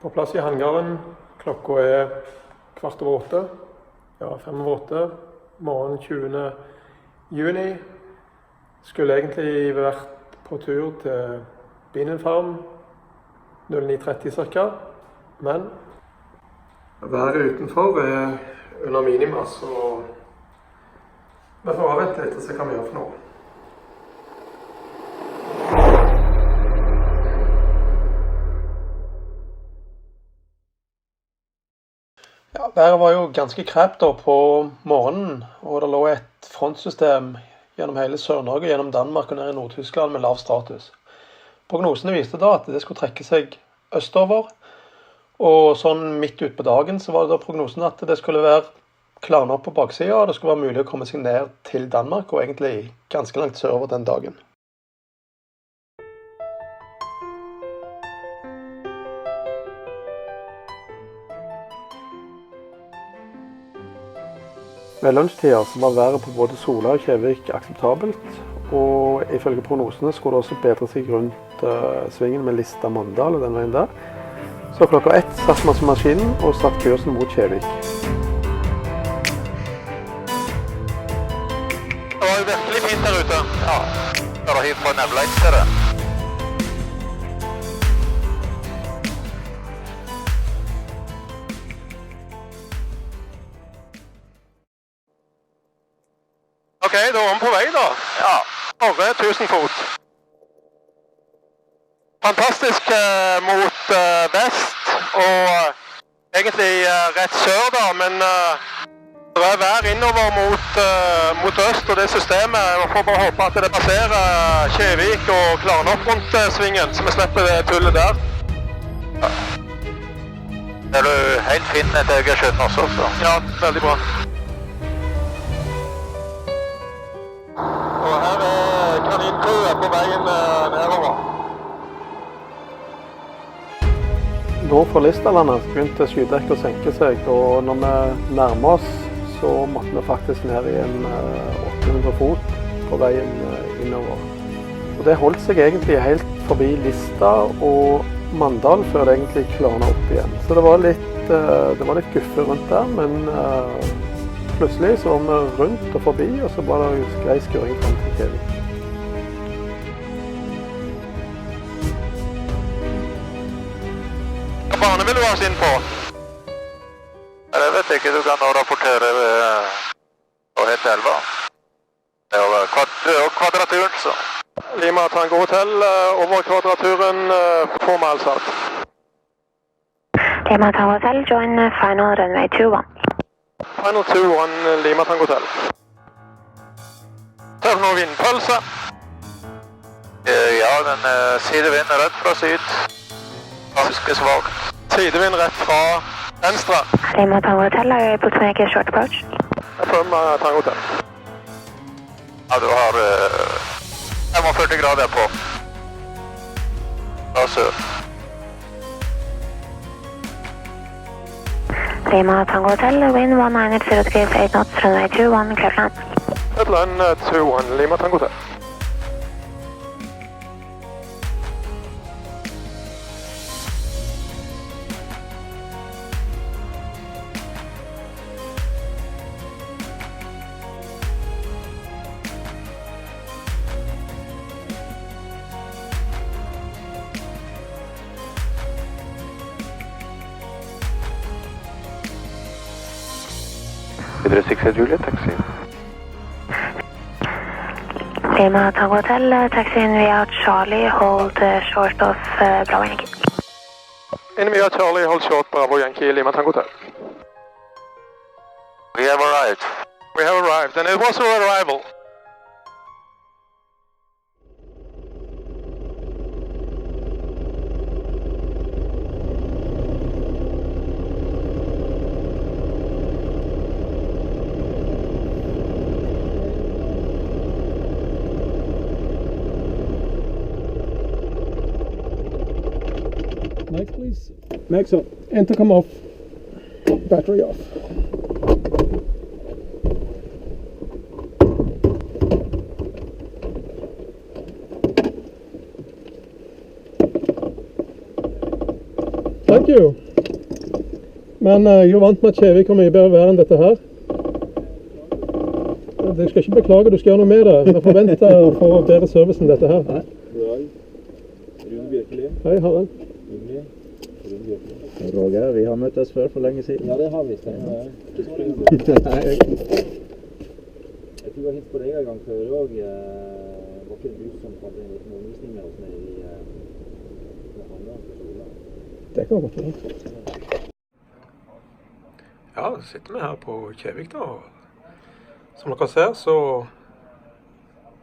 På plass i hangaren. Klokka er 7:15. Ja, 7:05. Morgen 20. juni. Skulle egentlig vært på tur til Binenfarm 09:30 cirka. Men været utenfor er under minima, så vi får avvente litt og se hva vi gjør for noe. Ja, været var jo ganske krept da på morgenen, og det lå et frontsystem gjennom hele Sør-Norge, gjennom Danmark og ned i Nord-Tyskland med lav status. Prognosene viste da at det skulle trekke seg østover, og sånn midt ut på dagen så var det da prognosen at det skulle være klarne opp på baksiden, og det skulle være mulig å komme seg ned til Danmark, og egentlig ganske langt sørover den dagen. Ved lunsjtider så var været på både Sola og Kjevik akseptabelt, og ifølge prognosene skulle det også bedre seg rundt svingen med Lista Mandal og den veien der. Så klokka 1 satt man som maskinen og satt kursen mot Kjevik. Det var jo virkelig fint der ute. Ja, er det hit fra Nevleik til det? Ok, da er vi på vei da. Ja. Over 1000 fot. Fantastisk mot vest, og egentlig rett sør da, men det er vær innover mot øst, og det systemet, vi får bare håpe at det passerer Kjevik og klarer nok rundt svingen, så vi slipper det tullet der. Ja. Det er jo helt fint med et Egersjøen også, så. Ja, veldig bra. Og her er kaninkøet på veien nedover. Nord for Listalandet begynte skydekket å senke seg, og når vi nærmer oss, så måtte vi faktisk ned i en 800 fot på veien innover. Og det holdt seg egentlig helt forbi Lista og Mandal før det egentlig klarnet opp igjen. Så det var litt guffe rundt der, men plutselig så var vi rundt og forbi, og så var det grei skuring frem til Kjevik. Hva bane vil du ha oss inn på? Jeg vet ikke, du kan nå rapportere og helt 11. Det er kvadraturen, så. Lima Tango Hotel over kvadraturen formalsatt. Lima Tango Hotel, join final runway 21. Final 21 Lima Tango Hotel. Tøff noe vindpølse. Ja, den sidevind er rett fra syd. Ganske svagt. Sidevind rett fra venstre. Lima Tango Hotel, are you able to make a short approach? Affirm Tango Hotel. Ja, du har 45 grader på. Fra sør. Lima Tango Hotel, wind 1903 degrees 8 knots, runway 21, clear land. Headline 21 Lima Tango Hotel. Juliet, taxi. Lima Tango Hotel, taxi in via Charlie, hold short of Bravo Yankee. In via Charlie, hold short Bravo Yankee, Lima Tango Hotel. We have arrived. We have arrived, and it was our arrival. Next, please. Next up. Intercom off. Battery off. Good. thank you. Men jeg er jo vant med at Kjevik har mye bedre vær enn dette her. Du skal ikke beklage, du skal gjøre noe med det. Vi forventer å få bedre service enn dette her. Nei. Rune Bjørkeli. Hei, Harald. Roger, vi har møttes før for lenge siden. Ja, det har vi. Nei. Jeg tror jeg hilste på deg en gang før og var ikke du som hadde en liten undervisning med oss nede i Hanna på Sola. Det kan godt være. Ja, så sitter vi her på Kjevik da. Som dere ser, så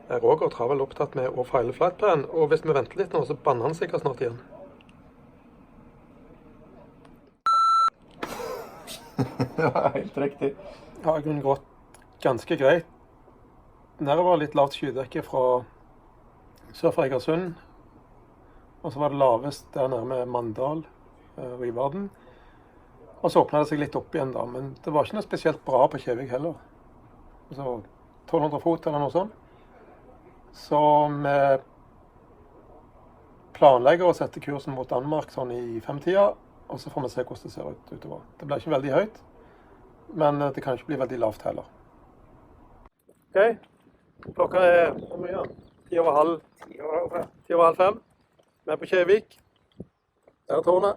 er Roger Travel opptatt med å feile flightplan, og hvis vi venter litt nå, så banner han sikkert snart igjen. Ja, helt riktig. Ja, i grunnen gått ganske greit. Nede var litt lavt skydekke fra sør for Egersund, og så var det lavest der nede med Mandal, Rivarden. Og så åpnet det seg litt opp igjen da, men det var ikke noe spesielt bra på Kjevik heller. Så 1200 fot eller noe sånt. Så vi planlegger å sette kursen mot Danmark sånn i 5-tida, og så får vi se hvordan det ser ut utover. Det blir ikke veldig høyt, men det kan ikke bli veldig lavt heller. Ok, klokka er 10:30. Vi er på Kjevik. Der er tårnet.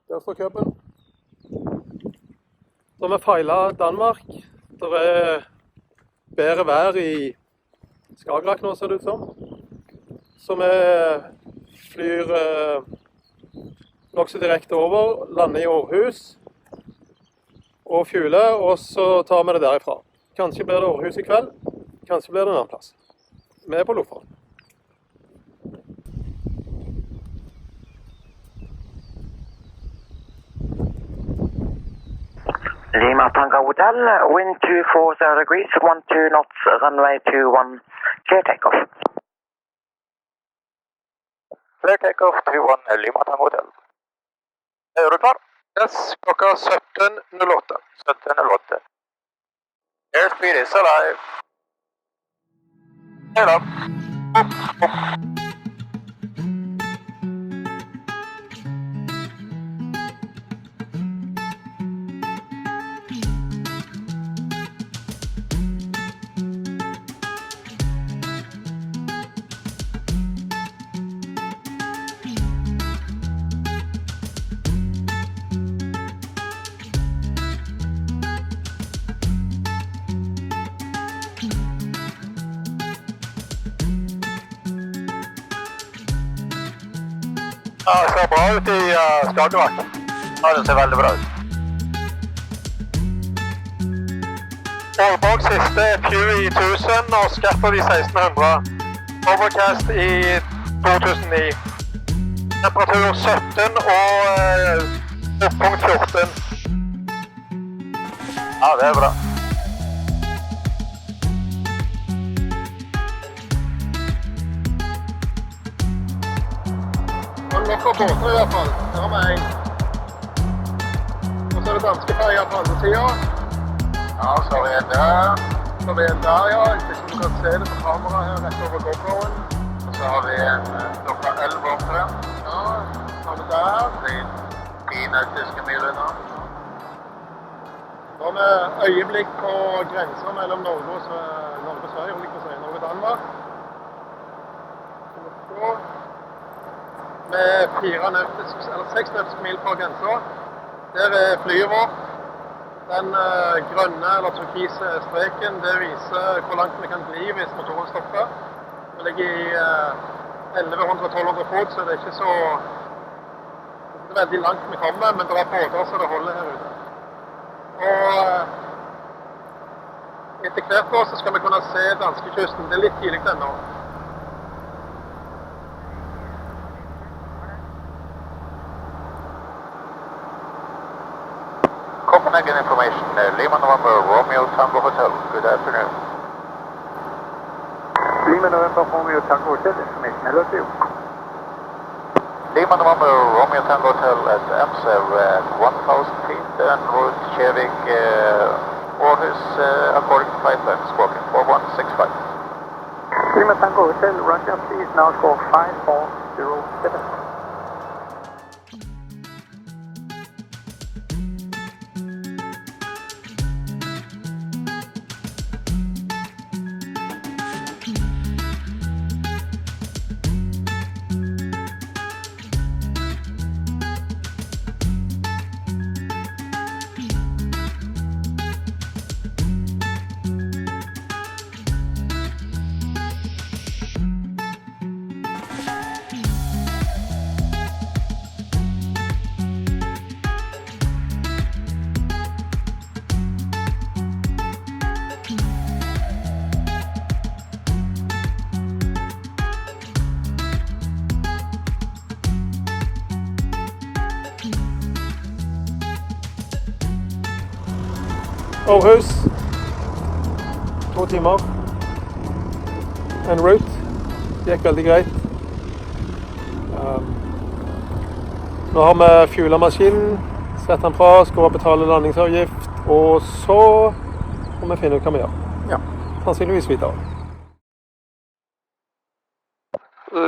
Der står køben. Så vi feilet Danmark. Det er bedre vær i Skagerrak nå, ser det ut som. Så vi flyr nok så direkte over, lander i Aarhus og fueler, og så tar vi det derifra. Kanskje blir det Aarhus i kveld, kanskje blir det en annen plass. Vi er på Lofoten. Lima Tango Hotel, wind 240 degrees, 12 knots, runway 21, clear takeoff. Clear takeoff 21 Lima Tango Hotel. Er du klar? Yes, klokka 17:08. 17:08. Airspeed is alive. Hei da. Ja, det ser bra ut i Skagerrak. Ja, det ser veldig bra ut. Aalborg siste Pew i 1000 og Scaffold i 1600. Overcast i 2009. Temperatur 17 og luftpunkt 14. Ja, det er bra. Nok av båter i hvert fall. Her har vi en. Og så er det danske ferger på andre siden. Ja, så har vi en der. Så har vi en der, ja. Hvis du kan se det på kamera her rett over GoProen. Og så har vi en klokka 11 opp her. Ja, så har vi der. Det er 10 nautiske mil unna. Da har vi øyeblikk på grensen mellom Norge og Sverige, Norge og Danmark. Med 6 nautiske mil på grensa. Der er flyet vårt. Den grønne eller turkise streken, det viser hvor langt vi kan bli hvis motoren stopper. Vi ligger i 1100-1200 fot, så det er ikke så veldig langt vi kommer, men det er båter så det holder her ute. Og etter hvert år så skal vi kunne se danskekysten. Det er litt tidlig ennå. Copenhagen information, Lima November, Romeo Tango Hotel. Good afternoon. Lima November, Romeo Tango Hotel, information, hello to you. Lima November, Romeo Tango Hotel at Amser at 1000 feet en route Kjevik, Aarhus, according to flight plan, squawking 4165. Lima Tango Hotel, Roger, please now score 5407. Aarhus. 2 timer. En route. Det gikk veldig greit. Nå har vi fuelet maskinen, setter den fra, skal betale landingsavgift, og så må vi finne ut hva vi gjør. Ja, sannsynligvis videre.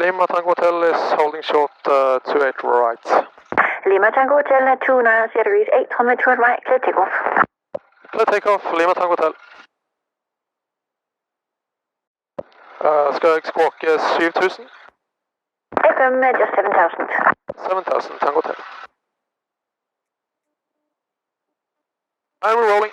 Lima Tango Hotel is holding short 28 right. Lima Tango Hotel 29 degrees 800 to right, clear takeoff. Clear takeoff, Lima Tango Hotel. Skal jeg squawke 7000? FM just 7000. 7000, Tango Hotel. And we're rolling.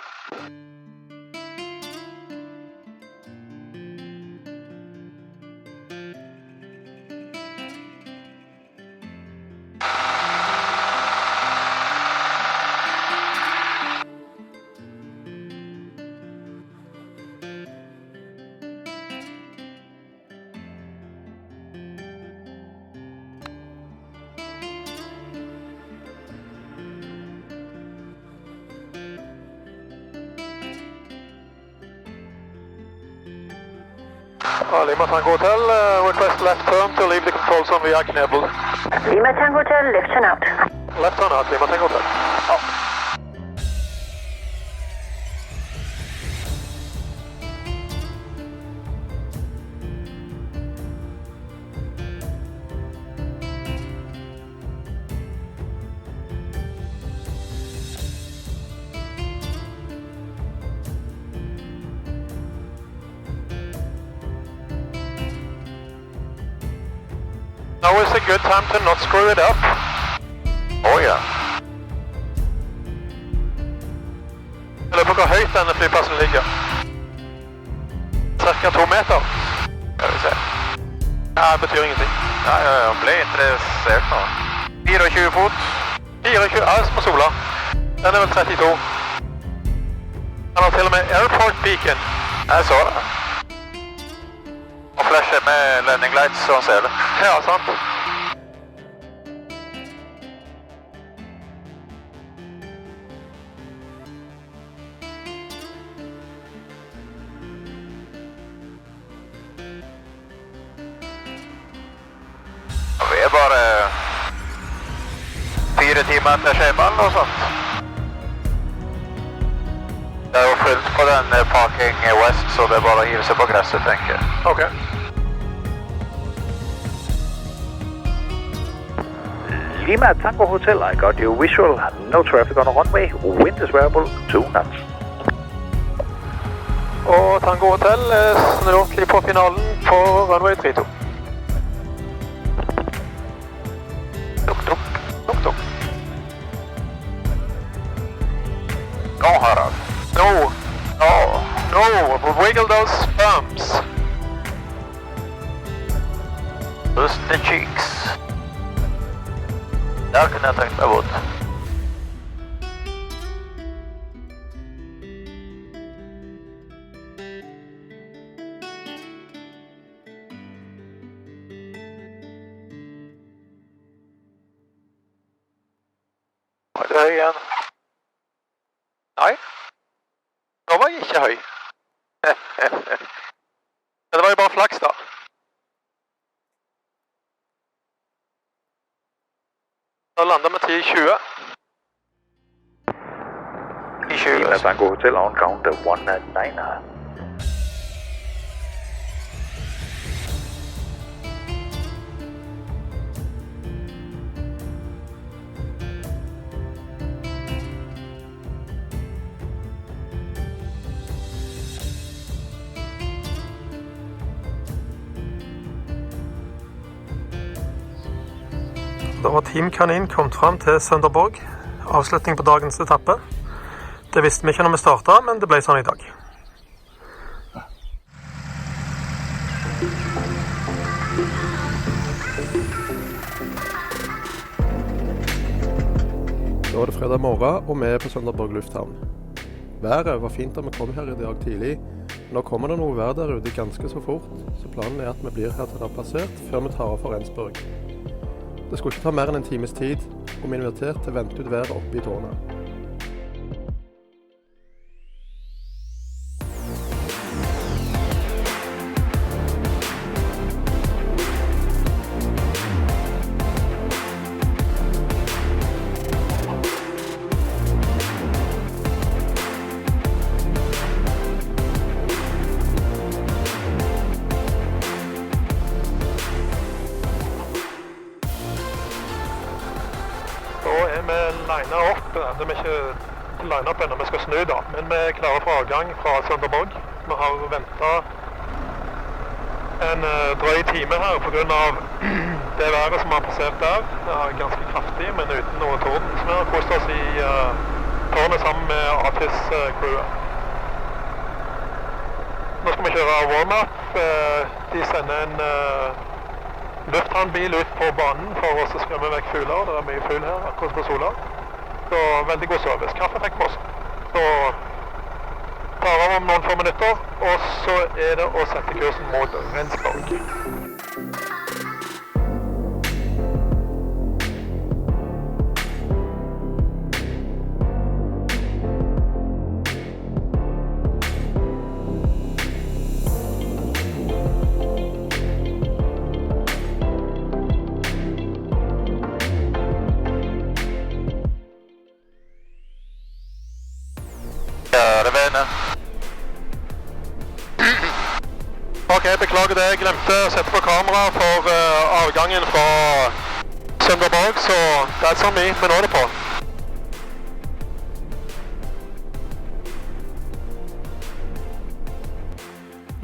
Lima Tango Hotel, request left turn to leave the controls on via Knebel. Lima Tango Hotel, left turn out. Left turn out, Lima Tango Hotel. Oh. Now is a good time to not screw it up. Oh yeah. Jeg lurer på hvor høyt denne flyplassen ligger. Cirka 2 meter. Skal vi se. Ja, det betyr ingenting. Ja, jeg ble interessert nå. 24 fot. 24, ja, som på Sola. Den er vel 32. Den har til og med Airport Beacon. Jeg så det. Og flasher med landing lights, så han ser det. Ja, sant. Vi er bare 4 timer etter skjemaen og sånt. Det er jo fullt på den parking west, så det er bare å hive seg på gresset, tenker jeg. Ok. Lima Tango Hotel, I got your visual. No traffic on the runway. Wind is variable 2 knots. Og Tango Hotel snur ordentlig på finalen på runway 32. Dukk, dukk, dukk, dukk. Nå, Harald. No, no, no, wiggle those bumps. Just the cheeks. Der kunne jeg tenkt meg bort. Var det høy igjen? Nei. Nå var jeg ikke høy. Men det var jo bare flaks da. Nå lander vi 10-20. 10-20. Lima Tango Hotel on count 19. Da var Team Kanin kommet frem til Sønderborg. Avslutning på dagens etappe. Det visste vi ikke når vi startet, men det ble sånn i dag. Da var det fredag morgen, og vi er på Sønderborg lufthavn. Været var fint da vi kom her i dag tidlig. Nå kommer det noe vær der ute ganske så fort, så planen er at vi blir her til det er plassert før vi tar av for Rendsburg. Det skulle ikke ta mer enn en times tid, og vi er invitert til å vente ut været oppe i tårnet. Da er vi linet opp. Det er vi ikke linet opp ennå, vi skal snu da. Men vi er klare for avgang fra Sønderborg. Vi har ventet en drøy time her på grunn av det været som har passert der. Det er ganske kraftig, men uten noe torden. Så vi har kost oss i tårnet sammen med Artis-crewet. Nå skal vi kjøre warm-up. De sender en lufthavnbil ut på banen for å skremme vekk fugler. Det er mye fugl her, akkurat på Sola. Så veldig god service. Kaffe fikk vi også. Så tar av om noen få minutter, og så er det å sette kursen mot Rendsborg. Ok, beklager det. Jeg glemte å sette på kamera for avgangen fra Sønderborg, så that's on me, men nå er det på.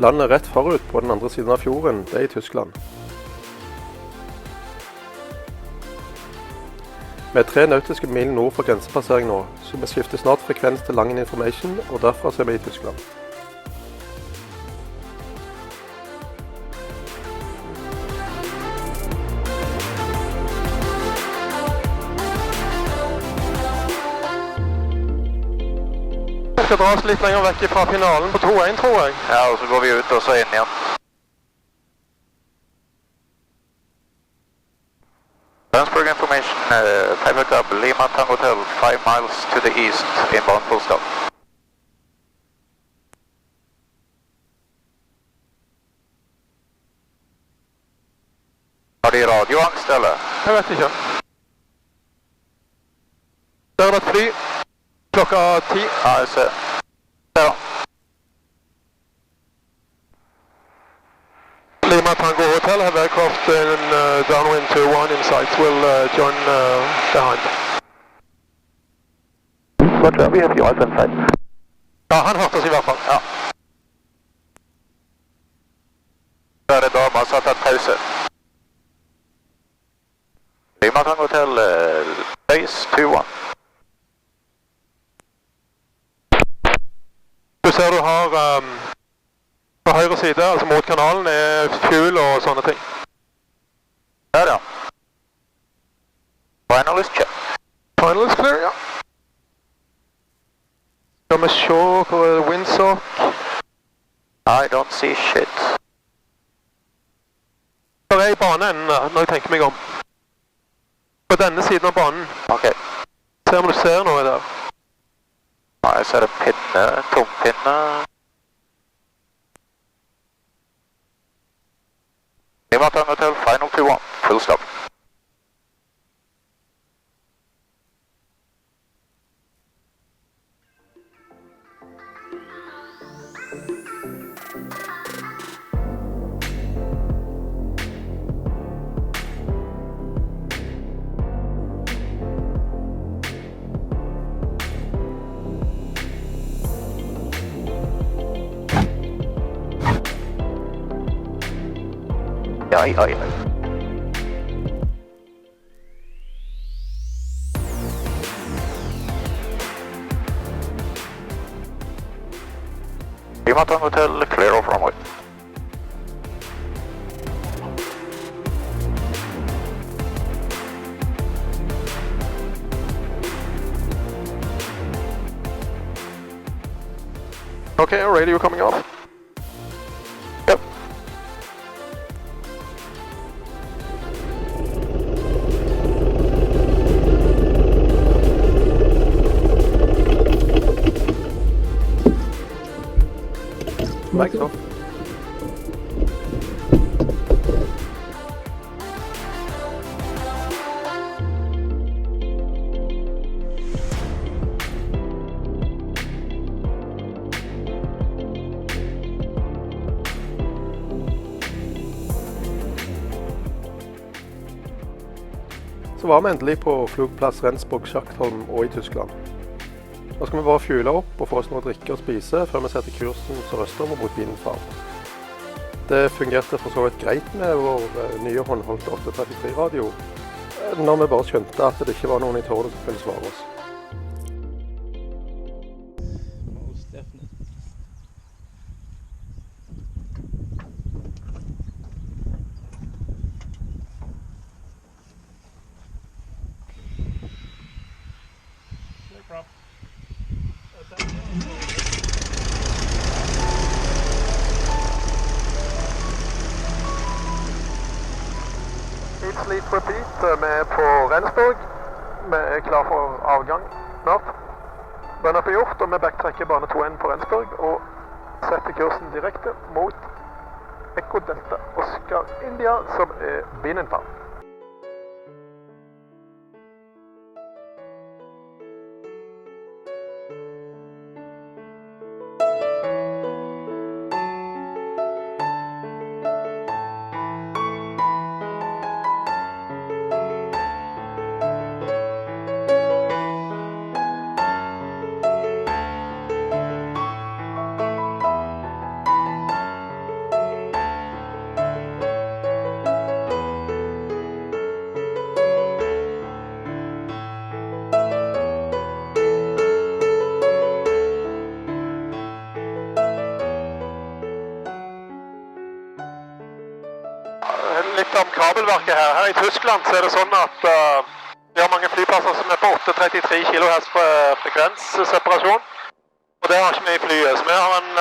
Landet rett forut på den andre siden av fjorden, det er i Tyskland. Vi er 3 nautiske mil nord for grensepassering nå, så vi skifter snart frekvens til Langen Information, og derfra ser vi i Tyskland. Vi skal dra oss litt lenger vekk fra finalen på 2-1, tror jeg. Ja, og så går vi ut og så inn igjen. Transfer information, Pivot Up, Lima Tango Hotel, 5 miles to the east, inbound full stop. Har de radioangst, eller? Jeg vet ikke. Der er det et fly. Klokka 10. Ja, jeg ser. Ja. Lima Tango Hotel have aircraft in downwind to 1 in sight. Will join behind. Roger, we have you eyes on sight. Ja, han hørte oss i hvert fall. Ja. Der er dama som har tatt pause. Lima Tango Hotel, base 2-1. Du ser du har på høyre side, altså mot kanalen, er fuel og sånne ting. Der, ja. Final is check. Final is clear, ja. Skal vi se hvor er windsock. I don't see shit. Der er i banen når jeg tenker meg om. På denne siden av banen. Ok. Se om du ser noe der. Ja, jeg ser en pinne, tompinne. Lima Tango Hotel, final 2-1, full stop. Oi, oi, oi. Lima Tango Hotel, clear off runway. Okay, radio coming off. Yep. Mic's off. Så var vi endelig på flyplass Rendsburg-Schachtholm og i Tyskland. Nå skal vi bare fuele opp og få oss noe å drikke og spise før vi setter kursen sørøstover mot Bienenfarm. Det fungerte for så vidt greit med vår nye håndholdte 833-radio, når vi bare skjønte at det ikke var noen i tårnet som kunne svare oss. Sleep Repeat, vi er på Rendsburg. Vi er klar for avgang snart. Den er på gjort, og vi backtracker bane 2-1 på Rendsburg og setter kursen direkte mot Echo Delta Oscar India, som er Bienenfarm. Litt om kabelverket her. Her i Tyskland så er det sånn at vi har mange flyplasser som er på 833 kHz frekvensseparasjon. Og det har ikke vi i flyet. Så vi har en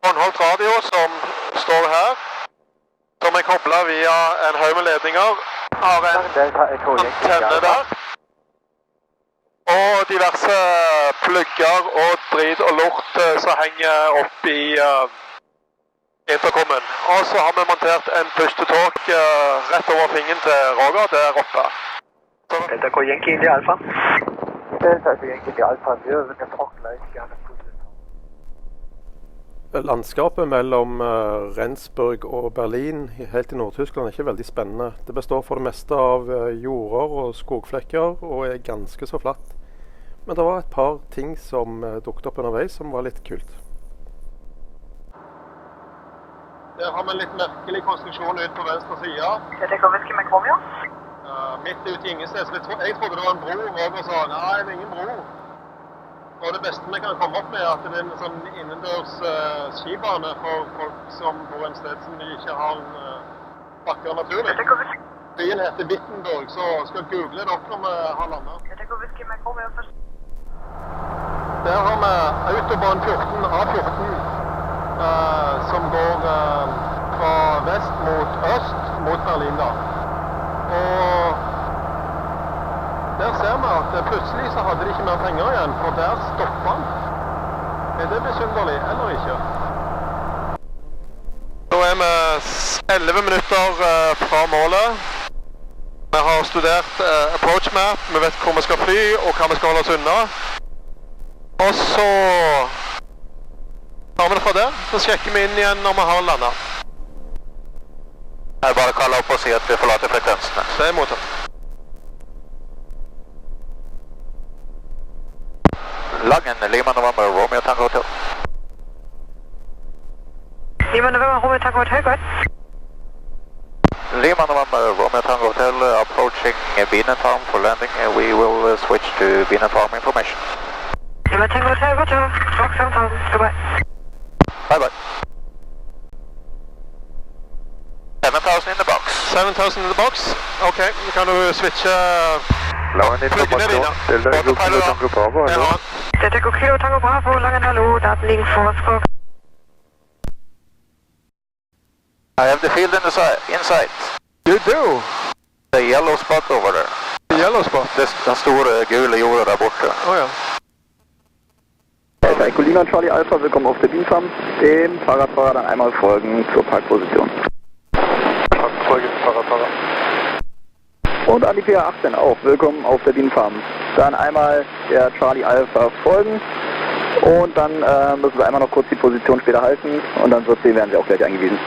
håndholdt radio som står her, som er koblet via en haug med ledninger. Har en antenne der. Og diverse plugger og drit og lort som henger opp i intercomen. Og så har vi montert en push-to-talk rett over fingeren til Roger der oppe. Delta K Yankee India Alpha. Delta K Yankee India Alpha, vi vil gleich gerne pushen. Landskapet mellom Rendsburg og Berlin helt i Nord-Tyskland er ikke veldig spennende. Det består for det meste av jorder og skogflekker og er ganske så flatt. Men det var et par ting som dukket opp underveis som var litt kult. Der har vi en litt merkelig konstruksjon ut på venstre side. Dette går Whisky med Romeo. Midt ut i Ingesnes. Jeg trodde det var en bro, og sa nei, det er ingen bro. Og det beste vi kan komme opp med er at det er en sånn innendørs skibane for folk som bor en sted som de ikke har bakker naturlig. Byen heter Wittenberg, så skal google det opp når vi har landet. Dette går Whisky med Romeo først. Der har vi Autobahn 14, A14. Som går fra vest mot øst, mot Berlin da. Og der ser vi at plutselig så hadde de ikke mer penger igjen, for der stopper han. Er det besynderlig, eller ikke? Nå er vi 11 minutter fra målet. Vi har studert approach map, vi vet hvor vi skal fly og hva vi skal holde oss unna. Og så tar vi det fra der, så sjekker vi inn igjen når vi har landet. Jeg bare kaller opp og sier at vi forlater frekvensene. Det er mottatt. Langen, Lima November, Romeo Tango Hotel. Lima November, Romeo Tango Hotel, godt. Lima November, Romeo Tango Hotel, approaching Bienenfarm for landing. We will switch to Bienenfarm information. Lima Tango Hotel, godt. Rock 7000, goodbye. Bye bye. 7,000 in the box. 7,000 in the box. Ok, kan du switche pluggene dine. Kilo Tango Bravo, hallo. Dette går Kilo Tango Bravo, Langen, hallo. Daten ligger for oss. I have the field in sight. You do? The yellow spot over there. The yellow spot? Den store gule jorda der borte. Ja. Ecolina Charlie Alpha, willkommen auf der Bienenfarm. Dem Fahrradfahrer dann einmal folgen zur Parkposition. Folge Fahrradfahrer. Und an die PA18 auch, willkommen auf der Bienenfarm. Dann einmal der Charlie Alpha folgen und dann müssen wir einmal noch kurz die Position später halten und dann werden Sie auch gleich eingewiesen.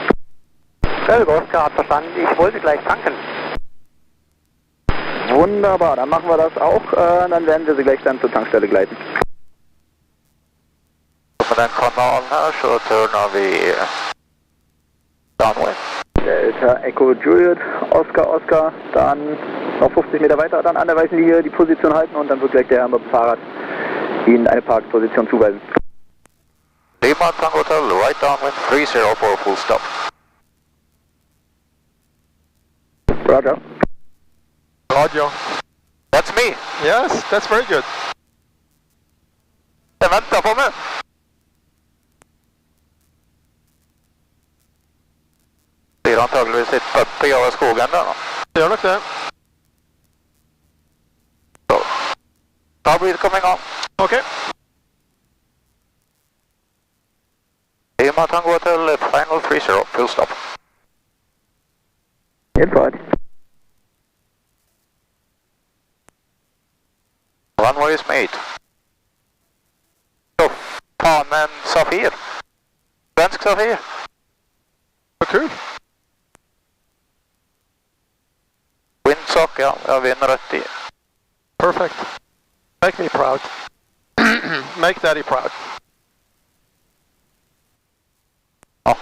Oscar hat verstanden, ich wollte gleich tanken. Wunderbar, dann machen wir das auch. Dann werden wir Sie gleich dann zur Tankstelle gleiten. Med den kanalen her så turner vi downwind. Delta Echo Juliet, Oscar, Oscar, dann noch 50 Meter weiter, dann anderweisen die hier die Position halten und dann wird gleich der Herr mit dem Fahrrad Ihnen eine Parkposition zuweisen. Lima Tango Hotel, right downwind, 30 for full stop. Roger. Roger. That's me. Yes, that's very good. Den väntar på mig. Det är antagligen ett puppig av skogen där då. Gjør nok det. Starboard coming on. Ok. Lima Tango Hotel, final 30, full stop. Helt fort. Runway is made. Så, fan med en Safir. Svensk Safir. Så kul. Windsock, ja, jag vinner rätt i. Perfect. Make me proud. Make daddy proud. Ja.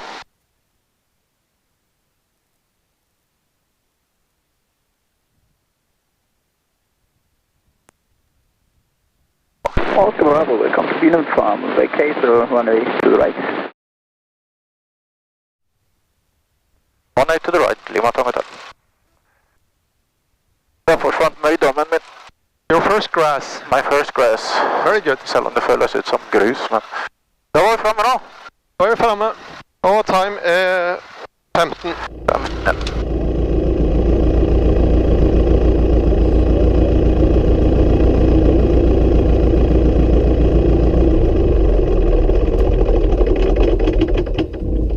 Oscar Bravo, welcome to Venus Farm, vacate the runway to the right. Runway to the right, Lima Tango Hotel. Jag försvann möjdommen min. Your first grass. My first grass. Very good. Selv om det føles ut som grus, men... Da var vi fremme da. Da er vi fremme. Og time er 15. 15.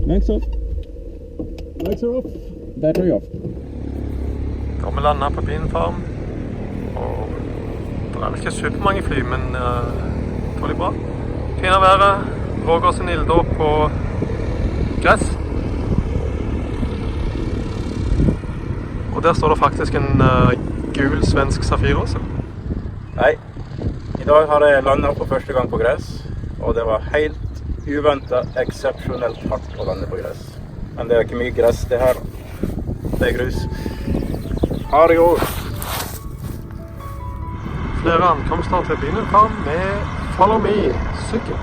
Max off. Lights are off. Battery off. Da har vi landet på Bean Farm, og det er vel ikke supermange fly, men det var litt bra. Fine været, Roger sin ilddåp på gress. Og der står det faktisk en gul svensk Safir også. Nei, i dag har jeg landet for første gang på gress, og det var helt uventet, eksepsjonelt hardt å lande på gress. Men det er ikke mye gress det her, det er grus. Ha det godt! Flere ankomster til Bean Farm med Follow Me-sykkel.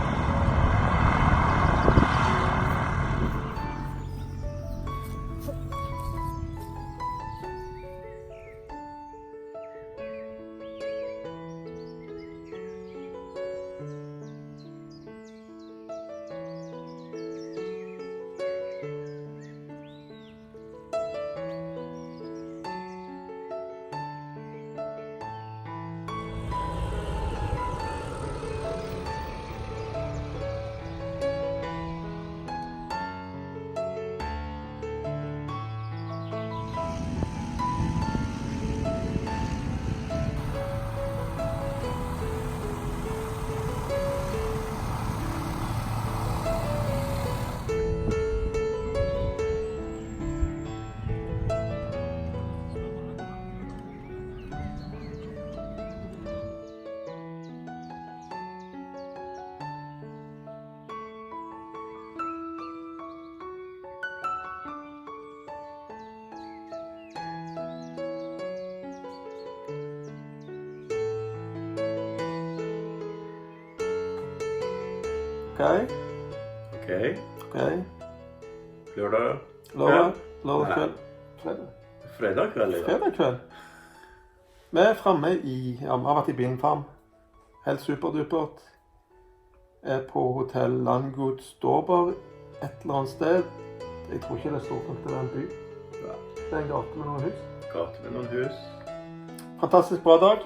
Ok. Lørdag Lørdag kveld. Fredag kveld i dag. Fredag kveld. Vi er fremme i, ja, vi har vært i Bean Farm. Helt superdupert. Er på hotell Landgut Storber et eller annet sted. Jeg tror ikke det er stort nok til å være en by. Det er en gate med noen hus. Gate med noen hus. Fantastisk bra dag.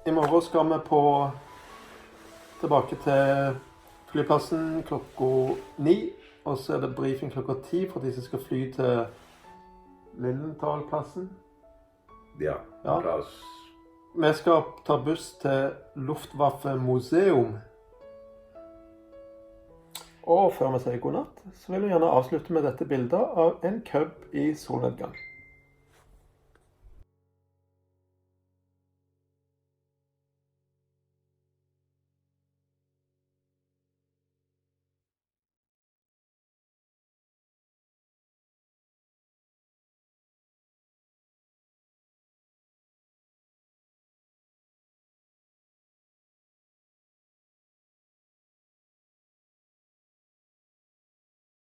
I morgen skal vi tilbake til flyplassen klokka 9. Og så er det briefing klokka 10 for de som skal fly til Lillenthal-plassen. Ja, plass. Vi skal ta buss til Luftwaffe Museum. Og før vi sier god natt, så vil jeg gjerne avslutte med dette bildet av en cub i solnedgang.